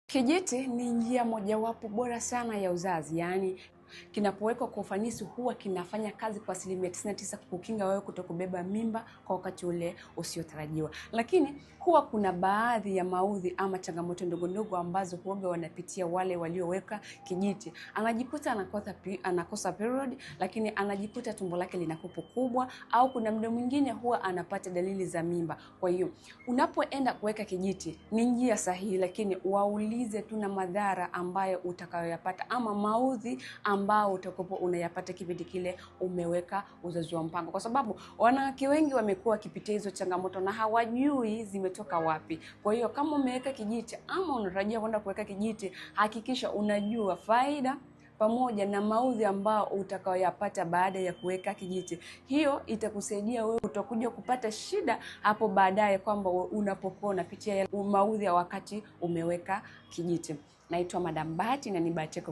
Kijiti ni njia mojawapo bora sana ya uzazi, yaani kinapowekwa kwa ufanisi huwa kinafanya kazi kwa 99% kukinga wewe kutokubeba mimba kwa wakati ule usiotarajiwa. Lakini huwa kuna baadhi ya maudhi ama changamoto ndogo ndogo ambazo huoga wanapitia wale walioweka kijiti. Anajikuta anakosa period, lakini anajikuta tumbo lake linakuwa kubwa, au kuna muda mwingine huwa anapata dalili za mimba. Kwa hiyo unapoenda kuweka kijiti ni njia sahihi, lakini waulize tu na madhara ambayo utakayoyapata ama maudhi ambao utakopo unayapata kipindi kile umeweka uzazi wa mpango, kwa sababu wanawake wengi wamekuwa wakipitia hizo changamoto na hawajui zimetoka wapi. Kwa hiyo kama umeweka kijiti ama unatarajia kwenda kuweka kijiti, hakikisha unajua faida pamoja na maudhi ambao utakayoyapata baada ya kuweka kijiti. Hiyo itakusaidia wewe utakuja kupata shida hapo baadaye, kwamba unapokuwa unapitia maudhi ya wakati umeweka kijiti. Naitwa Madam Bahati na ni Bahati.